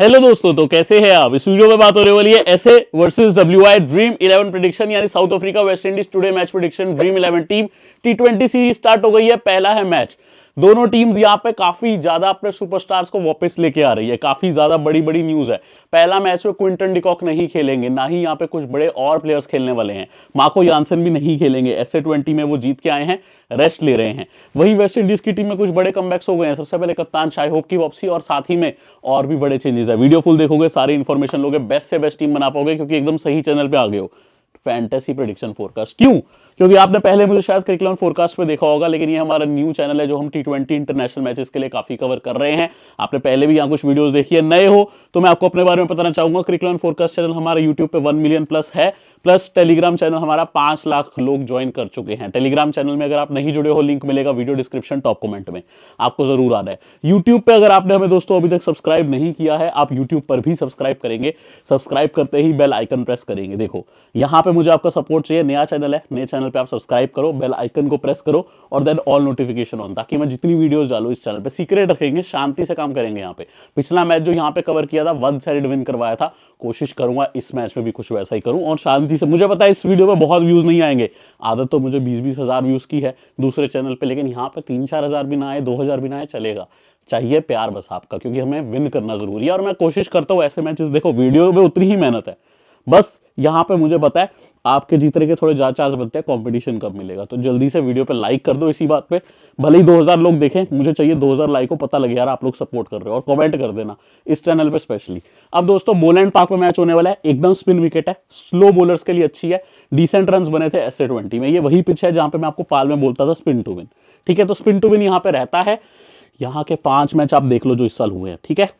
Hello दोस्तों, तो कैसे हैं आप। इस वीडियो में बात होने वाली है एसए वर्सेस डब्ल्यूआई ड्रीम 11 प्रेडिक्शन, यानी south Africa West Indies today match prediction. Dream 11 team T20 series start हो गई है। पहला है मैच। दोनों टीम्स यहां पे काफी ज्यादा अपने सुपरस्टार्स को वापस लेके आ रही है। काफी ज्यादा बड़ी बड़ी न्यूज है। पहला मैच में क्विंटन डिकॉक नहीं खेलेंगे, ना ही यहाँ पे कुछ बड़े और प्लेयर्स खेलने वाले हैं। मार्को यानसन भी नहीं खेलेंगे। एसए 20 में वो जीत के आए हैं, रेस्ट ले रहे हैं। वही वेस्ट इंडीज की टीम में कुछ बड़े कमबैक्स हो गए हैं। सबसे पहले कप्तान शाई होप की वापसी, और साथ ही में और भी बड़े चेंजेस है। वीडियो फुल देखोगे, सारी इंफॉर्मेशन लोगे, बेस्ट से बेस्ट टीम बना पाओगे, क्योंकि एकदम सही चैनल पे आ गए हो। फैंटेसी प्रेडिक्शन फोरकास्ट क्यों? क्योंकि आपने पहले मुझे शायद क्रिकलॉन फोरकास्ट पे देखा होगा, लेकिन ये हमारा न्यू चैनल है जो हम T20 इंटरनेशनल मैचेस के लिए काफी कवर कर रहे हैं। आपने पहले भी यहाँ कुछ वीडियोस देखी है। नए हो तो मैं आपको अपने बारे में बताना चाहूंगा। क्रिकलॉन फोरकास्ट चैनल हमारा यूट्यूब पे 1 मिलियन प्लस है, प्लस टेलीग्राम चैनल हमारा 5 लाख लोग ज्वाइन कर चुके हैं। टेलीग्राम चैनल में अगर आप नहीं जुड़े हो, लिंक मिलेगा वीडियो डिस्क्रिप्शन टॉप कमेंट में, आपको जरूर आना है। यूट्यूब पे अगर आपने हमें दोस्तों अभी तक सब्सक्राइब नहीं किया है, आप यूट्यूब पर भी सब्सक्राइब करेंगे। सब्सक्राइब करते ही बेल आइकन प्रेस करेंगे। देखो यहाँ पे मुझे आपका सपोर्ट चाहिए। नया चैनल है, नए चैनल पे आप सब्सक्राइब करो, बेल आइकन को प्रेस करो, और देन ऑल नोटिफिकेशन ऑन, ताकि मैं जितनी वीडियोस डालूं इस चैनल पे सीक्रेट रखेंगे, शांति से काम करेंगे। यहाँ पे पिछला मैच जो यहाँ पे कवर किया था, 1 साइड विन करवाया था। कोशिश करूंगा इस मैच में भी कुछ वैसा ही करूं, और शांति से। मुझे पता है इस वीडियो में बहुत व्यूज नहीं आएंगे। आदत तो मुझे 20-20 हजार व्यूज की है दूसरे चैनल पे, लेकिन यहाँ पे 3-4 हजार भी ना आए, 2 हजार भी ना आए, चलेगा। चाहिए प्यार बस आपका, क्योंकि हमें विन करना जरूरी है। और मैं कोशिश करता हूँ ऐसे मैचेस, देखो वीडियो में उतनी ही मेहनत है, बस यहाँ पे मुझे पता है आपके जीतने के थोड़े चांस बनते हैं। कंपटीशन कब मिलेगा, तो जल्दी से वीडियो पे लाइक कर दो। इसी बात पे भले ही 2000 लोग देखें, मुझे चाहिए 2000 लाइक को पता लगे यार आप लोग सपोर्ट कर रहे हो, और कमेंट कर देना इस चैनल पे स्पेशली। अब दोस्तों बोलैंड पार्क में मैच होने वाला है। एकदम स्पिन विकेट है, स्लो बॉलर्स के लिए अच्छी है। डिसेंट रन बने थे एसए 20 में। ये वही पिच है जहां पे मैं आपको पाल में बोलता था स्पिन टू विन। ठीक है, तो स्पिन टू विन यहाँ पे रहता है। यहाँ के 5 मैच आप देख लो जो इस साल हुए हैं। ठीक है,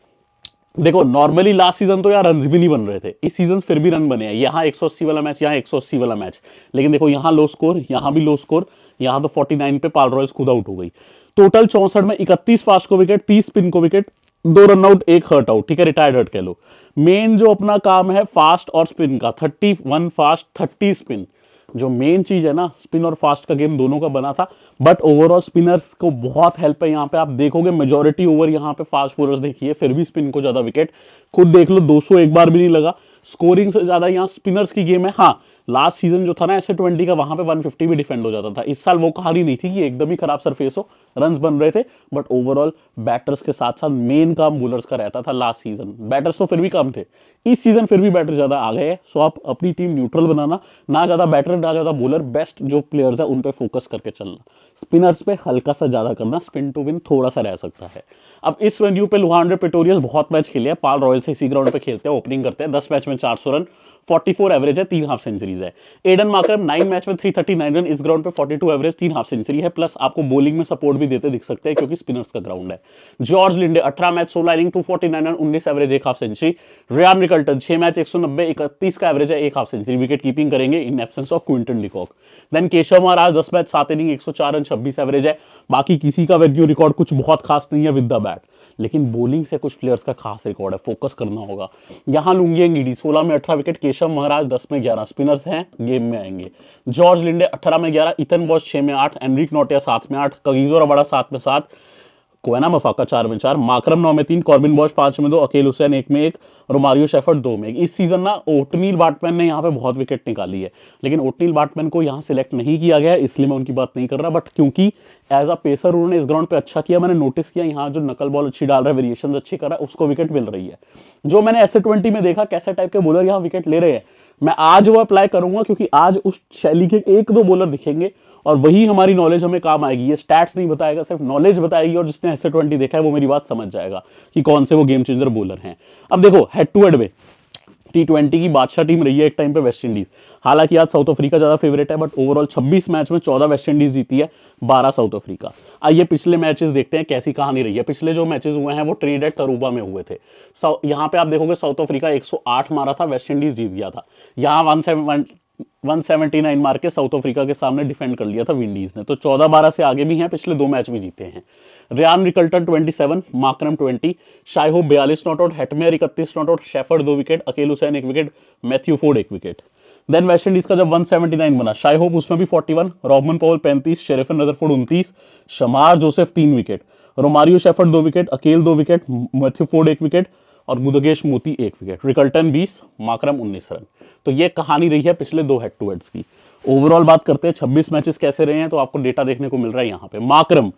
देखो नॉर्मली लास्ट सीजन तो यार रन भी नहीं बन रहे थे, इस सीजन फिर भी रन बने हैं। यहाँ 180 वाला मैच, यहाँ 180 वाला मैच, लेकिन देखो यहाँ लो स्कोर, यहाँ भी लो स्कोर। यहाँ तो 49 पे पाल रॉयल्स खुद आउट हो गई। टोटल 64 में 31 फास्ट को विकेट, 30 स्पिन को wicket, 2 run out, 1 hurt out. ठीक है, रिटायर्ड हर्ट कह लो। मेन जो अपना काम है फास्ट और स्पिन का, 31 फास्ट 30 स्पिन। जो मेन चीज है ना, स्पिन और फास्ट का गेम दोनों का बना था। बट ओवरऑल स्पिनर्स को बहुत हेल्प है। यहाँ पे आप देखोगे मेजॉरिटी ओवर यहाँ पे फास्ट बॉलर्स देखिए, फिर भी स्पिन को ज्यादा विकेट। खुद देख लो 200 एक बार भी नहीं लगा। स्कोरिंग से ज्यादा यहाँ स्पिनर्स की गेम है। हाँ, लास्ट सीजन जो था ना एसए 20 का, वहां पे 150 भी डिफेंड हो जाता था। इस साल वो कहानी नहीं थी कि एकदम ही खराब सरफेस हो, रन्स बन रहे थे। बट ओवरऑल बैटर्स के साथ साथ मेन काम बॉलर्स का रहता था। लास्ट सीजन बैटर्स तो फिर भी कम थे, इस सीजन फिर भी बैटर ज्यादा आ गए हैं। सो आप अपनी टीम न्यूट्रल बनाना, ना ज्यादा बैटर ना ज्यादा बॉलर, बेस्ट जो प्लेयर्स है उन पे फोकस करके चलना। स्पिनर्स पे हल्का सा ज्यादा करना, स्पिन टू विन थोड़ा सा रह सकता है। अब इस वेन्यू पे लुहांड्रे प्रेटोरियस बहुत मैच खेले हैं। पाल रॉयल से इसी ग्राउंड पे खेलते हैं, ओपनिंग करते हैं। 10 मैच में 400 रन, 44 एवरेज है, 3 हाफ सेंचुरीज है। एडन मार्करम 9 मैच में 339 रन, इस ग्राउंड पे 42 एवरेज, 3 हाफ सेंचुरी है। प्लस आपको बॉलिंग में सपोर्ट भी देते दिख सकते हैं, क्योंकि स्पिनर्स का ग्राउंड है। George Linde 18 match 16 inning, 249 run, 19 average, 1 half century. Ryan Rickelton 6 match 190, 31 का एवरेज है, 1 हाफ सेंचुरी। विकेट कीपिंग करेंगे in absence of Quinton de Kock. Then Keshav Maharaj 10 match 7 inning, 104 run, 26 average है। बाकी किसी का वेन्यू रिकॉर्ड कुछ बहुत खास नहीं है विद द बैट, लेकिन बॉलिंग से कुछ प्लेयर्स का खास रिकॉर्ड है, फोकस करना होगा। यहां लुंगी गिडी 16 में 18 विकेट, केशव महाराज 10 में 11, स्पिनर्स हैं गेम में आएंगे। जॉर्ज लिंडे 18 में 11, इथन बॉस 6 में 8, एनरिक नोटिया 7 में 8, कगीजो रबाडा 7 में 7, कोएना मफाका 4 में 4, माकरम 9 में 3, कॉर्बिन बॉश 5 में 2, अकेल हुसैन 1 में 1, रोमारियो शेफर्ड 2 में 1। इस सीजन ना ओटनील बाटमैन ने यहाँ पे बहुत विकेट निकाली है, लेकिन ओटनील बाटमैन को यहाँ सिलेक्ट नहीं किया गया है, इसलिए मैं उनकी बात नहीं कर रहा। बट क्योंकि एज अ पेसर उन्होंने इस ग्राउंड पे अच्छा किया, मैंने नोटिस किया यहाँ जो नकल बॉल अच्छी डाल रहा है, वेरिएशन अच्छी कर रहा है, उसको विकेट मिल रही है। जो मैंने एसए 20 में देखा कैसे टाइप के बॉलर यहाँ विकेट ले रहे हैं, मैं आज वो अप्लाई करूंगा, क्योंकि आज उस शैली के 1-2 बॉलर दिखेंगे, और वही हमारी नॉलेज हमें काम आएगी। ये स्टैट्स नहीं बताएगा, सिर्फ नॉलेज बताएगी, और जिसने एसए 20 देखा है वो मेरी बात समझ जाएगा कि कौन से वो गेम चेंजर बॉलर हैं। अब देखो हेड टू हेड में T20 की बादशाह टीम रही है एक टाइम पे वेस्ट इंडीज। हालांकि आज साउथ अफ्रीका ज्यादा फेवरेट है, बट ओवरऑल 26 मैच में 14 वेस्ट इंडीज जीती है, 12 साउथ अफ्रीका। आइए पिछले मैचेस देखते हैं कैसी कहानी रही है। पिछले जो मैचेस हुए हैं वो ट्रिनिडेड टरूबा में हुए थे। यहाँ पे आप देखोगे साउथ अफ्रीका 108 मारा था, वेस्ट इंडीज जीत गया था। यहाँ 179 मार के साउथ अफ्रीका के सामने डिफेंड कर लिया था विंडीज ने। तो 14-12 से आगे भी हैं, पिछले 2 मैच भी जीते हैं। Ryan Rickelton 27, Markram 20, Shai Hope 42 not out, Hetmyer 31 not out, Shepherd 2 wicket, Akeal Hosein 1 wicket, Matthew Forde 1 wicket. Then West Indies का जब 179 बना, शाई होप उसमें भी 41, Rovman Powell 35, Sherfane Rutherford 29, Shamar Joseph 3 wicket, Romario Shepherd 2 wicket, Akeal 2 wicket, Matthew Forde 1 wicket, और गुदगेश मोती 1 wicket, Rickelton 20, माकरम 19 run. तो ये कहानी रही है पिछले 2 हेड टू हेड्स की। ओवरऑल बात करते हैं 26 मैचेस कैसे रहे हैं, तो आपको डेटा देखने को मिल रहा है यहाँ पे। माकरम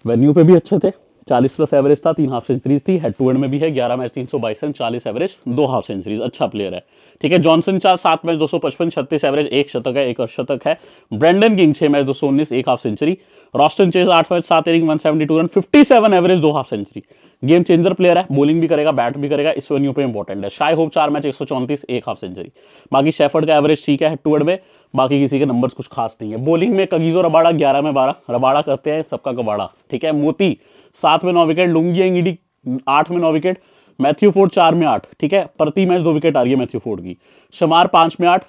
वेन्यू पे भी अच्छे थे, 40 प्लस एवरेज था, 3 हाफ सेंचुरीज थी, हेड टू हेड में भी है, 11 match 322 run, 40 average, 2 half centuries, अच्छा प्लेयर है। ठीक है, जॉनसन 7 मैच 255, 36 एवरेज, 1 शतक है, 1 अर्धशतक है। Brendon King 6 match 219, 1 half century. Roston Chase 8 match 7 inning 172 run, 57 average, 2 half century. Game changer player है, बॉलिंग भी करेगा, बैट भी करेगा, इस वेन्यू पे इंपॉर्टेंट है। Shai Hope 4 match 134, 1 half century. बाकी शेफर्ड का एवरेज ठीक है हेड टू हेड में, बाकी किसी के नंबर्स कुछ खास नहीं है। बॉलिंग में कगीजो रबाड़ा 11 में 12, रबाड़ा करते हैं सबका कबाड़ा। ठीक है, मोती 7 में 9 विकेट, लुंगी एंगिडी 8 में 9 विकेट, मैथ्यू फोर्ड 4 में 8। ठीक है, प्रति मैच 2 विकेट आ रही है मैथ्यू फोर्ड की। शमार 5 में 8,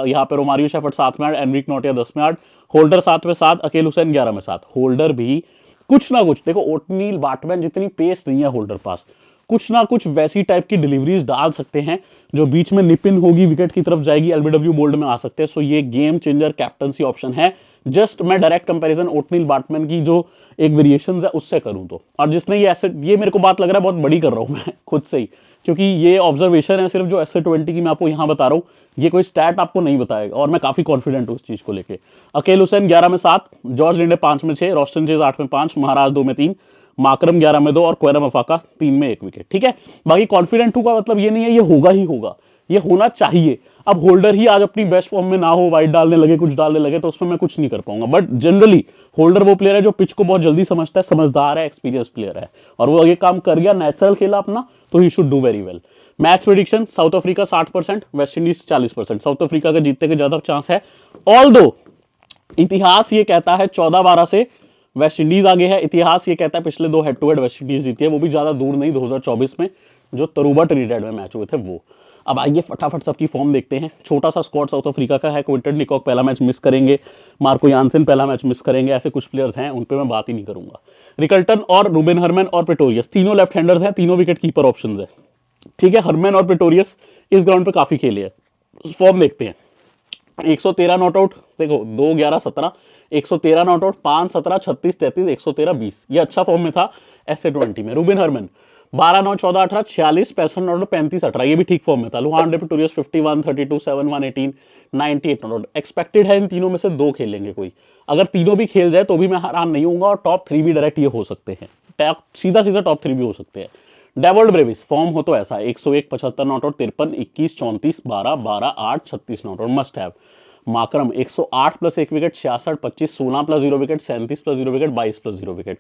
यहाँ पे रोमारियो शेफर्ड 7 में 8, एनरिक नोटिया 10 में 8, होल्डर 7 में 7, अकेल हुसैन 11 में 7। होल्डर भी कुछ ना कुछ, देखो ओटनील बाटमैन जितनी पेस नहीं है होल्डर पास, कुछ ना कुछ वैसी टाइप की डिलीवरीज डाल सकते हैं जो बीच में निपिन होगी, विकेट की तरफ जाएगी, एलबीडब्ल्यू बोल्ड में आ सकते हैं। सो ये गेम चेंजर कैप्टनसी ऑप्शन है। जस्ट मैं डायरेक्ट कंपैरिजन ओटनील बाटमैन की जो एक वेरिएशंस है उससे करूं तो, और जिसने ये एसेट, ये मेरे को बात लग रहा है बहुत बड़ी कर रहा हूं मैं खुद से ही, क्योंकि ये ऑब्जर्वेशन है सिर्फ जो एस20 की मैं आपको यहां बता रहा हूं, ये कोई स्टैट आपको नहीं बताएगा, और मैं काफी कॉन्फिडेंट हूं उस चीज को लेके। अकेल हुसैन 11 में 7, जॉर्ज लिंडे 5 में 6, रोस्टन चेज 8 में 5, महाराज 2 में 3, माकरम 11 में 2 और क्वेरम अफाका 3 में 1 विकेट। ठीक है, बाकी कॉन्फिडेंट हूं का मतलब ये नहीं है ये होगा ही होगा, ये होना चाहिए। अब होल्डर ही आज अपनी बेस्ट फॉर्म में ना हो, वाइड डालने लगे, कुछ डालने लगे, तो उसमें मैं कुछ नहीं कर पाऊंगा। बट जनरली होल्डर वो प्लेयर है जो पिच को बहुत जल्दी समझता है, समझदार है, एक्सपीरियंस प्लेयर है, और वो आगे काम कर गया, नेचुरल खेला अपना, तो he should do very well. Match prediction, south Africa 60%, West Indies 40%। South Africa का जीतने के ज्यादा चांस है, ऑल्दो इतिहास ये कहता है 14-12 से वेस्ट इंडीज आगे है। इतिहास ये कहता है पिछले 2 head to head West Indies जीती है, वो भी ज्यादा दूर नहीं, 2024 में जो तरूबा ट्रिनिडेड में मैच हुए थे वो। अब आइए फटाफट सबकी फॉर्म देखते हैं। छोटा सा स्क्वाड साउथ अफ्रीका का है, क्विंटन डिकॉक पहला मैच मिस करेंगे, मार्को यानसेन पहला मैच मिस करेंगे, ऐसे कुछ प्लेयर्स हैं उन पे मैं बात ही नहीं करूंगा। रिकल्टन और रूबेन हरमैन और प्रेटोरियस तीनों लेफ्ट हैंडर्स हैं, तीनों विकेट कीपर ऑप्शंस है। ठीक है, हरमैन और प्रेटोरियस इस ग्राउंड पे काफी खेले हैं। फॉर्म देखते हैं, 113 नॉट आउट, देखो 2-11-17, 113 नॉट आउट, 5-17, 36-33, 113-20, ये अच्छा फॉर्म में था एस20 में। रूबेन हरमैन 12-9-14-18, 46, 65 नॉट आउट, 35-18, ये भी ठीक फॉर्म में था। लुहान प्रेटोरियस 51, 32, 7, 118, 98 नॉट आउट। एक्सपेक्टेड है इन तीनों में से 2 खेलेंगे कोई, अगर तीनों भी खेल जाए तो भी मैं हैरान नहीं होऊंगा, और टॉप 3 भी डायरेक्ट ये हो सकते हैं, सीधा सीधा टॉप 3 भी हो सकते हैं। डेवल्ड ब्रेविस फॉर्म हो तो ऐसा 101, 75 not out, 53, 21, 34, 12, 12, 8, 36 not out, must have. माकरम 108 plus 1 wicket, 66, 25, 16 plus 0 wicket, 37 plus 0 wicket, 22 plus 0 wicket.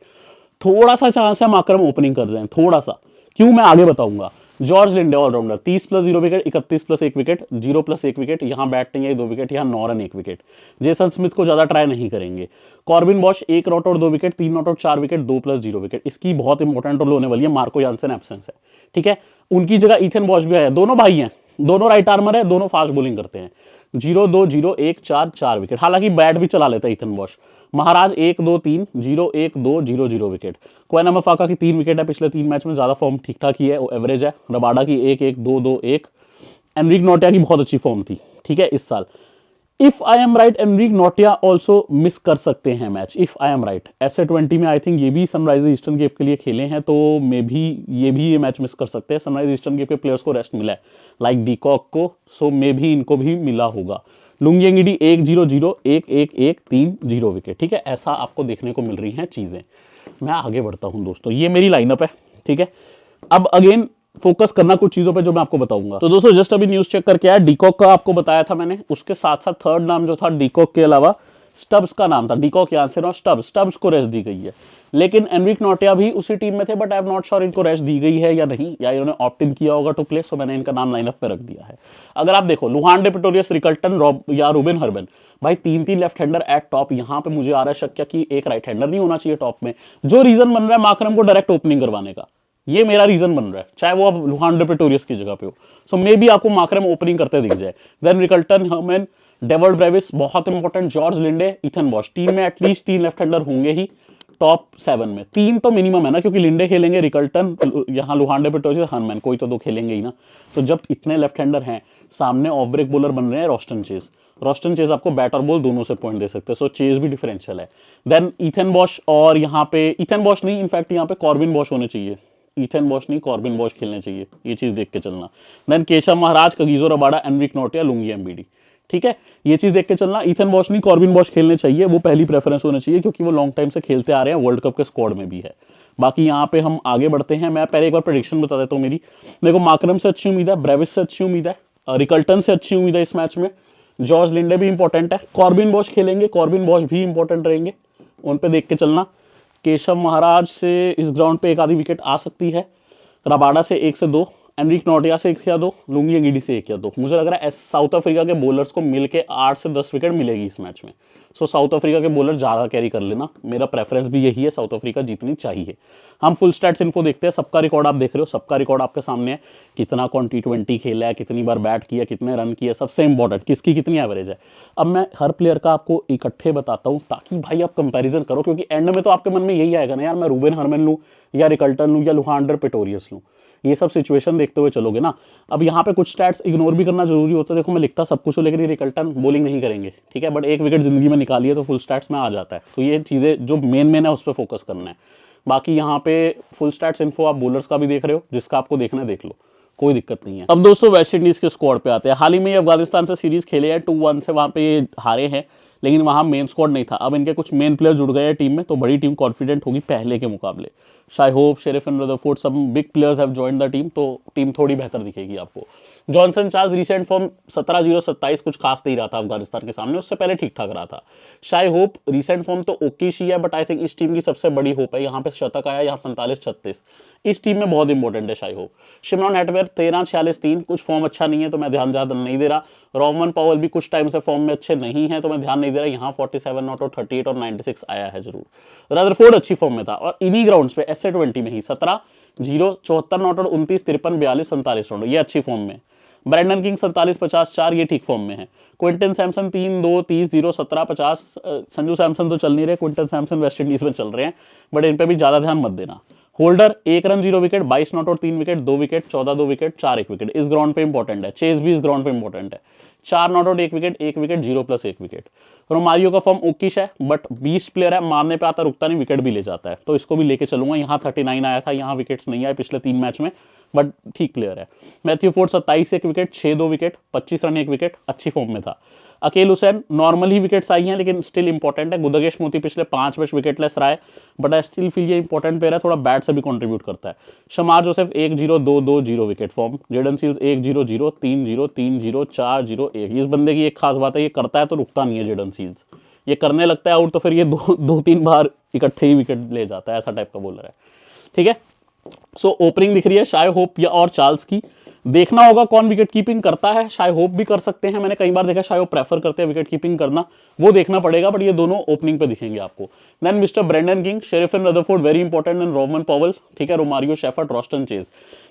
थोड़ा सा चांस है माकरम ओपनिंग कर जाए, थोड़ा सा, क्यों मैं आगे बताऊंगा। George Linde allrounder 30 plus 0 wicket, 31 plus 1 wicket, 0 plus 1 wicket, यहां बैट नहीं है 2 विकेट, यहां 9 रन 1 विकेट। जेसन स्मिथ को ज्यादा ट्राई नहीं करेंगे। Corbin Bosch 1 not out 2 wicket, 3 not out 4 wicket, 2 plus 0 wicket, इसकी बहुत इंपॉर्टेंट रोल होने वाली है। मार्को यानसेन एब्सेंस है, ठीक है, उनकी जगह ईथन बॉश भी है, दोनों भाई हैं, दोनों राइट आर्मर है, दोनों फास्ट बॉलिंग करते हैं। 0-2, 0-1, 4 विकेट, हालांकि बैट भी चला लेता है ईथन बॉश। महाराज 1-2-3, 0-1-2, 0-0 विकेट। क्वेनम अफाका की 3 विकेट है पिछले 3 मैच में, ज्यादा फॉर्म ठीक ठाक ही है, एवरेज है। रबाडा की 1-1-2-2-1। एनरिक नोटिया की बहुत अच्छी फॉर्म थी, ठीक है, इस साल। If I am right, Anrich Nortje also miss कर सकते हैं match, if I am right. एस20 में आई थिंक ये भी सनराइजर्स ईस्टर्न केप के लिए खेले हैं, तो मे भी ये मैच मिस कर सकते हैं। सनराइजर्स ईस्टर्न केप के प्लेयर्स को रेस्ट मिला है, लाइक डीकॉक को, सो मे भी इनको भी मिला होगा। लुंगियंगिडी 1-0-0, 1-1-1, 3-0 विकेट, ठीक है, ऐसा आपको देखने को मिल रही हैं चीजें। मैं आगे बढ़ता हूं दोस्तों, ये मेरी लाइनअप है, ठीक है। अब अगेन फोकस करना कुछ चीजों पे जो मैं आपको बताऊंगा। तो दोस्तों जस्ट अभी न्यूज चेक करके आया, डीकॉक का आपको बताया था मैंने, उसके साथ साथ थर्ड नाम जो था डीकॉक के अलावा स्टब्स का नाम था, डीकॉक यानसेन और स्टब्स को रेस्ट दी गई है। लेकिन एनरिक नोटिया भी उसी टीम में थे, but I am not sure इनको रेस्ट दी गई है या नहीं, या इन्होंने ऑप्ट इन किया होगा टू प्ले, सो मैंने इनका नाम लाइनअप पे रख दिया है। अगर आप देखो लुहान प्रेटोरियस, रिकल्टन या रूबेन हरमैन, भाई 3-3 लेफ्ट हैंडर एट टॉप। यहां पे मुझे आ रहा है शक कि एक राइट हैंडर नहीं होना चाहिए टॉप में, जो रीजन बन रहा है माकरम को डायरेक्ट ओपनिंग करवाने का, ये मेरा रीजन बन रहा है, चाहे वो अब लुहान प्रेटोरियस की जगह पे हो। सो मे बी आपको माकरम ओपनिंग करते दिख जाए। देन रिकल्टन, हरमैन, डेवल्ड ब्रेविस, बहुत important, George Linde, Ethan Bosch. Team में एटलीस्ट 3 लेफ्ट हैंडर होंगे ही, टॉप 7 में 3 तो मिनिमम है ना, क्योंकि लिंडे खेलेंगे, रिकल्टन, यहाँ लुहान प्रेटोरियस, हरमैन, कोई तो 2 खेलेंगे ही ना। तो जब इतने लेफ्ट हैंडर हैं, सामने ऑफ ब्रेक बॉलर बन रहे हैं रोस्टन चेज आपको बैट और बॉल दोनों से पॉइंट दे सकते हैं, सो चेज भी डिफरेंशियल है। देन ईथन बॉश, और यहाँ पे ईथन बॉश नहीं, इनफैक्ट यहाँ पे कॉर्बिन बॉश होने चाहिए, ईथन बॉश नहीं कॉर्बिन बॉश खेलने चाहिए, ये चीज़ देख के चलना। Then Keshav Maharaj, Kagiso Rabada, Anrich Nortje, Lungi Ngidi, ठीक है, ये चीज़ देख के चलना। ईथन बॉश नहीं कॉर्बिन बॉश खेलने चाहिए, वो पहली प्रेफरेंस होनी चाहिए क्योंकि वो लॉन्ग टाइम से खेलते आ रहे हैं, वर्ल्ड कप के स्क्वाड में भी है। बाकी यहाँ पे हम आगे बढ़ते हैं। मैं पहले एक बार प्रेडिक्शन बता देता हूँ मेरी। मेरे को मार्करम से अच्छी उम्मीद है, ब्रेविस से अच्छी उम्मीद है, रिकल्टन से अच्छी उम्मीद है इस मैच में, जॉर्ज लिंडे भी इंपॉर्टेंट है, कॉर्बिन बॉश खेलेंगे, कॉर्बिन बॉश भी इंपॉर्टेंट रहेंगे, उन पे देख के चलना। केशव महाराज से इस ग्राउंड पे एक आधी विकेट आ सकती है, रबाडा से 1 से 2, एनरिक नोटिया से 1 या 2, लुंगी एंगीडी से 1 या 2। मुझे लग रहा है साउथ अफ्रीका के बॉलर्स को मिलके 8 से 10 विकेट मिलेगी इस मैच में। सो साउथ अफ्रीका के बॉलर ज़्यादा कैरी कर लेना, मेरा प्रेफरेंस भी यही है, साउथ अफ्रीका जीतनी चाहिए। हम फुल स्टैट्स इन्फो देखते हैं। सबका रिकॉर्ड आप देख रहे हो, सबका रिकॉर्ड आपके सामने है, कितना कौन T20 खेला है, कितनी बार बैट किया, कितने रन किए, सबसे इंपॉर्टेंट किसकी कितनी एवरेज है। अब मैं हर प्लेयर का आपको इकट्ठे बताता हूँ ताकि भाई आप कंपैरिजन करो, क्योंकि एंड में तो आपके मन में यही आएगा ना यार, मैं रूबेन हरमन लूँ या रिकल्टन लूँ या लुहांडर पिटोरियस लूँ, ये सब सिचुएशन देखते हुए चलोगे ना। अब यहाँ पे कुछ स्टैट्स इग्नोर भी करना जरूरी होता है। देखो मैं लिखता सब कुछ हूँ लेकिन ये रिकल्टन बॉलिंग नहीं करेंगे, ठीक है, बट 1 विकेट जिंदगी में निकाली है तो फुल स्टैट्स में आ जाता है। तो ये चीज़ें जो मेन है उस पर फोकस करना है। बाकी यहाँ पे फुल स्टैट्स इन्फो आप बॉलर्स का भी देख रहे हो, जिसका आपको देखना है देख लो, कोई दिक्कत नहीं है। अब दोस्तों वेस्ट इंडीज के स्क्वाड पे आते हैं। हाल ही में अफगानिस्तान से सीरीज खेले हैं, 2-1 से वहाँ पे ये हारे हैं, लेकिन वहाँ मेन स्क्वाड नहीं था। अब इनके कुछ मेन प्लेयर जुड़ गए हैं टीम में, तो बड़ी टीम कॉन्फिडेंट होगी पहले के मुकाबले। शाई होप, शेरिफन रदरफोर्ड, सब big players have joined the team, तो टीम थोड़ी बेहतर दिखेगी आपको। जॉनसन चार्ल्स रिसेंट फॉर्म 17-0-27 कुछ खास नहीं रहा था अफगानिस्तान के सामने, उससे पहले ठीक ठाक रहा था। शाई होप रिसेंट फॉर्म तो ओके शी है, बट आई थिंक इस टीम की सबसे बड़ी होप है। यहाँ पे शतक आया, यहाँ 45-36, इस टीम में बहुत इंपॉर्टेंट है शाई होप। शिमरॉन हेटमेयर 13-46-3, कुछ फॉर्म अच्छा नहीं है तो मैं ध्यान ज़्यादा नहीं दे रहा। रोहमन पॉवल भी कुछ टाइम से फॉर्म में अच्छे नहीं है तो मैं ध्यान नहीं दे रहा। यहाँ 47 नॉट और 38 और 96 आया है जरूर। रदरफोर्ड अच्छी फॉर्म में था और इन्हीं ग्राउंड्स पे SA20 में ही 17-0, 74 नॉट और 29, 53, 42, 47 रन, ये अच्छी फॉर्म में। ब्रैंडन किंग 47-50-4, ये ठीक फॉर्म में है। क्विंटन सैमसन 3-2, 30-0, 17-50, संजू सैमसन तो चल नहीं रहे, क्विंटन सैमसन वेस्ट इंडीज में चल रहे हैं, बट इन पे भी ज्यादा ध्यान मत देना। होल्डर 1 रन 0 विकेट, 22 नॉट और 3 विकेट, 2 विकेट, 14 2 विकेट, 4 1 विकेट, इस ग्राउंड पे इंपॉर्टेंट है। चेस भी इस ग्राउंड पे इंपॉर्टेंट है। 4 नॉट और 1 विकेट, 1 विकेट, 0+1 विकेट। रोमारियो का फॉर्म ओकिश है, बट 20 प्लेयर है, मारने पे आता रुकता नहीं, विकेट भी ले जाता है, तो इसको भी लेके चलूंगा। यहाँ 39 आया था, यहाँ विकेट्स नहीं आए पिछले 3 मैच में, बट ठीक प्लेयर है। Matthew Forde 27 1 wicket, 6 2 wicket, 25 run 1 wicket, अच्छी फॉर्म में था। अकेल हुसैन नॉर्मल ही विकेट्स आई हैं लेकिन स्टिल इंपॉर्टेंट है। गुदगेश मोती पिछले 5 मैच विकेटलेस रहा है, बट आई स्टिल फील ये इंपॉर्टेंट प्लेयर है, थोड़ा बैट से भी कंट्रीब्यूट करता है। शमार Joseph 1-0, 2-2, 0 wicket form. Jayden Seales 1-0-0, 3-0, 3-0, 4-0, 1। इस बंदे की एक खास बात है, ये करता है तो रुकता नहीं है। जेडन सील्स ये करने लगता है आउट तो फिर ये 2-3 बार इकट्ठे ही विकेट ले जाता है, ऐसा टाइप का बॉलर है, ठीक है। सो ओपनिंग दिख रही है शाय होप या और चार्ल्स की। देखना होगा कौन विकेट कीपिंग करता है, शाय होप भी कर सकते हैं, मैंने कई बार देखा शाय होप प्रेफर करते हैं विकेट कीपिंग करना, वो देखना पड़ेगा, बट ये दोनों ओपनिंग पे दिखेंगे आपको। Then mister Brandon King, Sherfane Rutherford very important, and Rovman Powell, ठीक है, रोमारियो शेफर्ड, रॉस्टन चेज।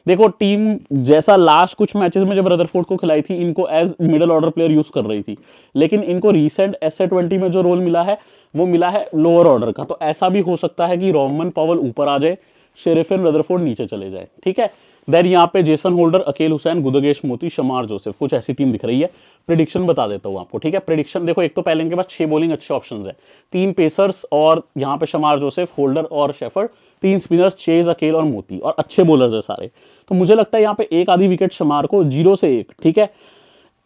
देखो टीम जैसा लास्ट कुछ मैचेस में जब रदरफोर्ड को खिलाई थी, इनको as middle order player use कर रही थी, लेकिन इनको रिसेंट SA20 में जो रोल मिला है वो मिला है लोअर ऑर्डर का, तो ऐसा भी हो सकता है कि रोमन पॉवल ऊपर आ जाए, शेरिफन रदरफोर्ड नीचे चले जाए, ठीक है। देन यहाँ पे जेसन होल्डर, अकेल हुसैन, गुदगेश मोती, शमार जोसेफ, कुछ ऐसी टीम दिख रही है। प्रेडिक्शन बता देता हूँ आपको, ठीक है। प्रेडिक्शन देखो, एक तो पहले इनके पास 6 बॉलिंग अच्छे ऑप्शंस है, 3 पेसर्स और यहाँ पे शमार जोसेफ, होल्डर और शेफर्ड, 3 स्पिनर्स चेज, अकेल और मोती, और अच्छे बॉलर्स है सारे। तो मुझे लगता है यहाँ पे एक आधी विकेट शमार को 0 से 1, ठीक है,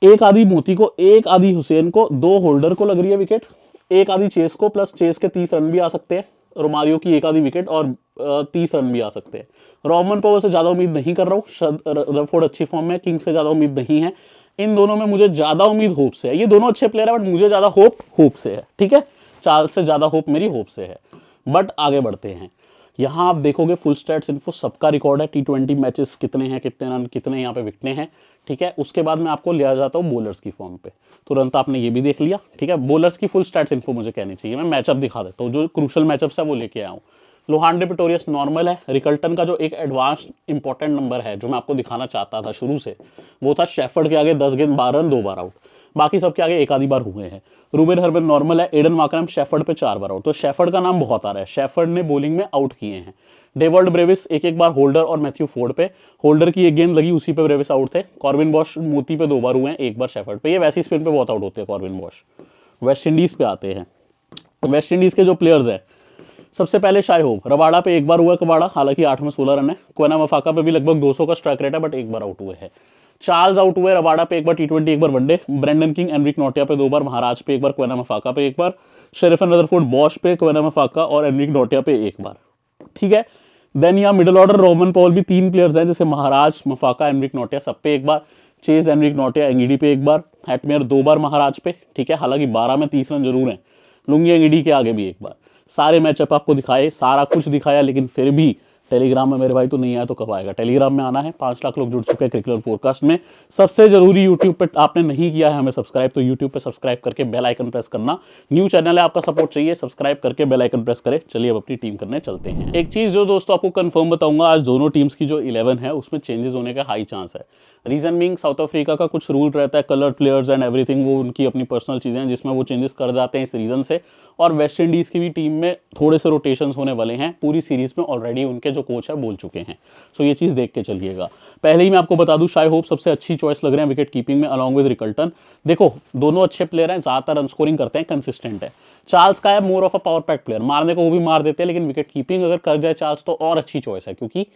एक आधी मोती को, एक आधी हुसैन को, 2 होल्डर को लग रही है विकेट, एक आधी चेस को, प्लस चेस के 30 रन भी आ सकते हैं, रोमारियो की एक आधी विकेट और 30 रन भी आ सकते हैं। रोमन पॉवल से ज्यादा उम्मीद नहीं कर रहा हूँ, रदरफोर्ड अच्छी फॉर्म में, किंग से ज्यादा उम्मीद नहीं है। इन दोनों में मुझे ज्यादा उम्मीद होप से है, ये दोनों अच्छे प्लेयर है बट मुझे ज्यादा होप से है, ठीक है। चार्ल्स से ज्यादा होप मेरी होप से है। बट आगे बढ़ते हैं, यहाँ आप देखोगे फुल स्टैट्स इन्फो, सबका रिकॉर्ड है, T20 मैचेस कितने हैं, कितने रन, कितने यहाँ पे विकटें हैं, ठीक है। उसके बाद मैं आपको ले आ जाता हूँ बॉलर्स की फॉर्म पे, तुरंत आपने ये भी देख लिया, ठीक है। बॉलर्स की फुल स्टैट्स इन्फो मुझे कहनी चाहिए, मैं मैचअप दिखा देता हूँ, जो क्रूशल मैचअप्स है वो लेके आया हूँ। लोहांडे पिटोरियस नॉर्मल है। रिकल्टन का जो एक एडवांस इंपॉर्टेंट नंबर है जो मैं आपको दिखाना चाहता था शुरू से, वो था शेफर्ड के आगे 10 गेंद 12 रन 2 बार आउट, बाकी सबके आगे एक आधी बार हुए हैं। रूबेन हरमन नॉर्मल है। एडन मार्करम शेफर्ड पे 4 बार आउट, तो शेफर्ड का नाम बहुत आ रहा है, शेफर्ड ने बॉलिंग में आउट किए हैं। डेवल्ड ब्रेविस एक बार होल्डर और मैथ्यू फोर्ड पे, होल्डर की एक गेंद लगी उसी पे ब्रेविस आउट थे। कॉर्बिन बॉश मोती पे 2 बार हुए हैं, 1 बार शेफर्ड पे, ये वैसी स्पिन पे बहुत आउट होते हैं कॉर्बिन बॉश। वेस्ट इंडीज पे आते हैं, वेस्ट इंडीज के जो प्लेयर्स हैं, सबसे पहले शाय होप, रबाड़ा पे एक बार हुआ कबाड़ा, हालांकि 8 में 16 रन है। क्वेना मफाका पे भी लगभग 200 का स्ट्राइक रेट है, बट एक बार आउट हुए हैं। चार्ल्स आउट हुए रबाड़ा पे एक बार T20 एक बार वनडे, ब्रेंडन किंग एनरिक नोटिया पे 2 बार, महाराज पे एक बार, क्वेना मफाका पे एक बार, शेरिफन रदरफोर्ड बॉश पे, क्वेना मफाका और एनरिक नोटिया पे एक बार। ठीक है, देन यहाँ मिडिल ऑर्डर रोमन पॉल भी 3 प्लेयर्स हैं, जैसे महाराज, मफाका, एनरिक नोटिया सब पे एक बार, चेज, एनरिक नोटिया, एंगिडी पे एक बार, हैटमेयर 2 बार महाराज पे। ठीक है, हालांकि 12 में 30 रन जरूर हैं, लुंगी एंगिडी के आगे भी एक बार। सारे मैचअप आपको दिखाए, सारा कुछ दिखाया, लेकिन फिर भी टेलीग्राम में मेरे भाई तो नहीं आया तो कब आएगा। टेलीग्राम में आना है, 5 लाख लोग जुड़ चुके हैं क्रिकेट फोरकास्ट में। सबसे जरूरी यूट्यूब पे आपने नहीं किया है हमें सब्सक्राइब, तो यूट्यूब पे सब्सक्राइब करके बेल आइकन प्रेस करना। न्यू चैनल है, आपका सपोर्ट चाहिए, सब्सक्राइब करके बेल आइकन प्रेस करें। चलिए अब अपनी टीम करने चलते हैं। एक चीज जो दोस्तों आपको कंफर्म बताऊंगा, आज दोनों टीम्स की जो 11 है उसमें चेंजेस होने का हाई चांस है। रीजन बीइंग साउथ अफ्रीका का कुछ रूल रहता है, कलर प्लेयर्स एंड एवरीथिंग, वो उनकी अपनी पर्सनल चीजें हैं जिसमें वो चेंजेस कर जाते हैं इस रीजन से। और वेस्ट इंडीज की भी टीम में थोड़े से रोटेशंस होने वाले हैं, पूरी सीरीज में ऑलरेडी उनके जो कोच है बोल चुके हैं। सो ये चीज देख के चलिएगा। पहले ही मैं आपको बता दूं, शाय होप सबसे अच्छी चॉइस लग रहे हैं विकेट कीपिंग में अलॉन्ग विद रिकल्टन। देखो दोनों अच्छे प्लेयर हैं, ज्यादातर रन स्कोरिंग करते हैं, कंसिस्टेंट है। चार्ल्स का है more of a power pack player, मारने को वो भी मार देते हैं, लेकिन विकेट कीपिंग अगर कर जाए चार्ल्स तो और अच्छी चॉइस है, क्योंकि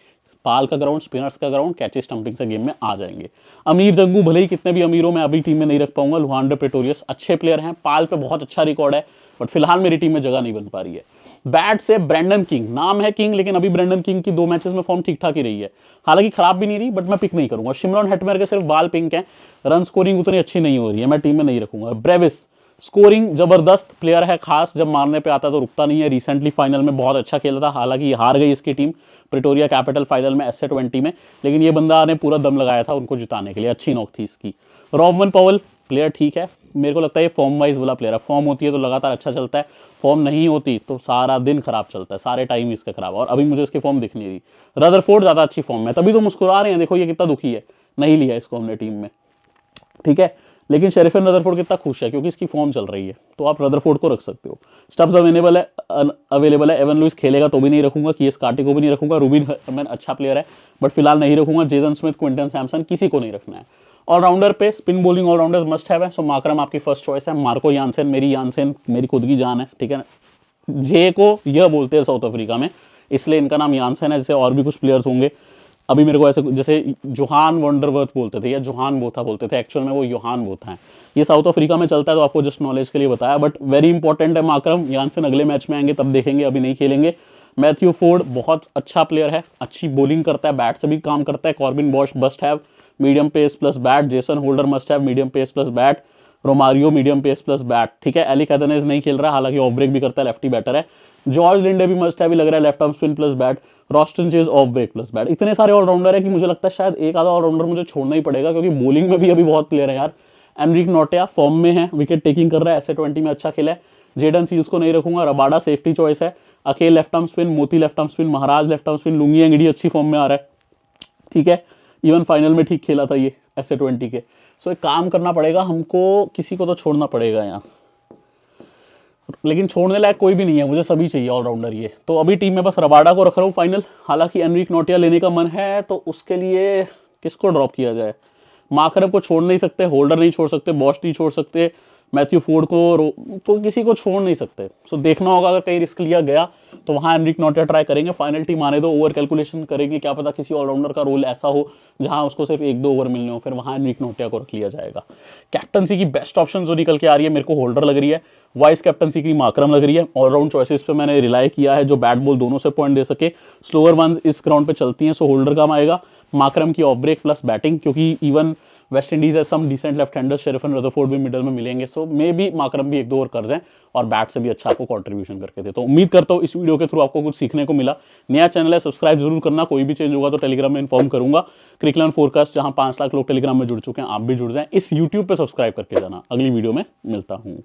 पाल का ग्राउंड, स्पिनर्स का ग्राउंड, कैचे स्टंपिंग से गेम में आ जाएंगे। अमीर जंगू भले ही कितने भी अमीरों में अभी टीम में नहीं रख पाऊंगा, लुहांडे प्रेटोरियस अच्छे प्लेयर हैं, पाल पे बहुत अच्छा रिकॉर्ड है, बट फिलहाल मेरी टीम में जगह नहीं बन पा रही है। बैट से ब्रेंडन किंग, नाम है किंग, लेकिन अभी ब्रेंडन किंग की 2 मैचेस में फॉर्म ठीक ठाक ही रही है, हालांकि खराब भी नहीं रही, बट मैं पिक नहीं करूंगा। शिमरॉन हेटमेयर के सिर्फ बाल पिंक है, रन स्कोरिंग उतनी अच्छी नहीं हो रही है, मैं टीम में नहीं रखूंगा। ब्रेविस स्कोरिंग जबरदस्त प्लेयर है, खास जब मारने पे आता तो रुकता नहीं है। रिसेंटली फाइनल में बहुत अच्छा खेला था, हालांकि हार गई इसकी टीम प्रिटोरिया कैपिटल फाइनल में SA20 में, लेकिन ये बंदा ने पूरा दम लगाया था उनको जिताने के लिए, अच्छी नॉक थी इसकी। रोमन पॉवल प्लेयर ठीक है, मेरे को लगता है ये फॉर्म वाइज वाला प्लेयर है, फॉर्म होती है तो लगातार अच्छा चलता है, फॉर्म नहीं होती तो सारा दिन खराब चलता है, सारे टाइम इसका खराब, और अभी मुझे इसकी फॉर्म दिख नहीं रही। रदरफोर्ड ज्यादा अच्छी फॉर्म में, तभी तो मुस्कुरा रहे हैं, देखो ये कितना दुखी है, नहीं लिया इसको हमने टीम में। ठीक है, लेकिन शेरिफन रदरफोर्ड कितना खुश है क्योंकि इसकी फॉर्म चल रही है, तो आप रदरफोर्ड को रख सकते हो। स्टब्स अवेलेबल है, एवन लुइस खेलेगा तो भी नहीं रखूंगा, कीएस कार्टी को भी नहीं रखूंगा, रूबिन हरमन अच्छा प्लेयर है बट फिलहाल नहीं रखूंगा, जेसन स्मिथ, क्विंटन सैमसन, किसी को नहीं रखना है। ऑलराउंडर पे spin bowling allrounders must have है, सो मार्करम आपकी फर्स्ट चॉइस है। मार्को यानसेन मेरी खुद की जान है, ठीक है ना। जे को यह बोलते हैं साउथ अफ्रीका में, इसलिए इनका नाम यानसेन है, जैसे और भी कुछ प्लेयर्स होंगे। अभी मेरे को ऐसे जैसे जोहान वंडरवर्थ बोलते थे या जोहान बोथा बोलते थे, एक्चुअल में वो योहान बोथा है। ये साउथ अफ्रीका में चलता है, तो आपको जस्ट नॉलेज के लिए बताया, बट वेरी इंपॉर्टेंट है मार्करम यानसेन। अगले मैच में आएंगे तब देखेंगे, अभी नहीं खेलेंगे। मैथ्यू फोर्ड बहुत अच्छा प्लेयर है, अच्छी बॉलिंग करता है, बैट से भी काम करता है। Corbin Bosch must have, medium pace plus bat. Jason Holder must have, medium pace plus bat. Romario medium pace plus bat, ठीक है। एलिक एडनेज नहीं खेल रहा, हालांकि ऑफ ब्रेक भी करता है, लेफ्टी बैटर है। जॉर्ज लिंडे भी मस्ट हैव ही लग रहा है, left arm spin plus bat. Roston Chase off break plus bat. इतने सारे ऑलराउंडर है कि मुझे लगता है शायद एक आधा ऑलराउंडर मुझे छोड़ना ही पड़ेगा, क्योंकि बॉलिंग में भी अभी बहुत प्लेयर है यार। एनरिक नोटिया फॉर्म में है, विकेट टेकिंग कर रहा है, SA20 में अच्छा खेला है। जेडन सील्स को नहीं रखूंगा, रबाडा सेफ्टी चॉइस है। अकेल लेफ्ट आर्म स्पिन, मोती लेफ्ट आर्म स्पिन, महाराज लेफ्ट आर्म स्पिन, लुंगी एंगडी अच्छी फॉर्म में आ रहा है, ठीक है। इवन फाइनल में ठीक खेला था ये SA20 के। सो एक काम करना पड़ेगा हमको, किसी को तो छोड़ना पड़ेगा यहाँ, लेकिन छोड़ने लायक कोई भी नहीं है, मुझे सभी चाहिए ऑलराउंडर ये। तो अभी टीम में बस रबाडा को रख रहा हूँ फाइनल। हालांकि एनरिक नोटिया लेने का मन है, तो उसके लिए किसको ड्रॉप किया जाए? मार्करम को छोड़ नहीं सकते, होल्डर नहीं छोड़ सकते, बॉश नहीं छोड़ सकते, मैथ्यू फोर्ड को किसी को छोड़ नहीं सकते। सो देखना होगा, अगर कहीं रिस्क लिया गया तो वहाँ एनरिक नोटिया ट्राई करेंगे। फाइनल टीम आने दो, ओवर कैलकुलेशन करेंगे, क्या पता किसी ऑलराउंडर का रोल ऐसा हो जहाँ उसको सिर्फ 1-2 ओवर मिलने हो, फिर वहाँ एनरिक नोटिया को रख लिया जाएगा। कैप्टनसी की बेस्ट ऑप्शन जो निकल के आ रही है मेरे को होल्डर लग रही है, वाइस कैप्टनसी की मार्करम लग रही है। ऑलराउंड चॉइसेस पे मैंने रिलाई किया है, जो बैट बॉल दोनों से पॉइंट दे सके। स्लोअर वंस इस ग्राउंड पे चलती हैं, सो होल्डर काम आएगा। मार्करम की ऑफ ब्रेक प्लस बैटिंग, क्योंकि इवन वेस्ट इंडीज है some decent left hander, Sherfane Rutherford भी मिडल में मिलेंगे, सो मे बी मार्करम भी 1-2 ओवर कर जाएं और बैट से भी अच्छा आपको कंट्रीब्यूशन करके दे। तो उम्मीद करता हूँ इस वीडियो के थ्रू आपको कुछ सीखने को मिला। नया चैनल है, सब्सक्राइब जरूर करना, कोई भी चेंज होगा तो टेलीग्राम में इन्फॉर्म करूंगा। क्रिकलैंड फोरकास्ट, जहां 5 लाख लोग टेलीग्राम में जुड़ चुके हैं, आप भी जुड़ जाएं। इस यूट्यूब पे सब्सक्राइब करके जाना। अगली वीडियो में मिलता हूं।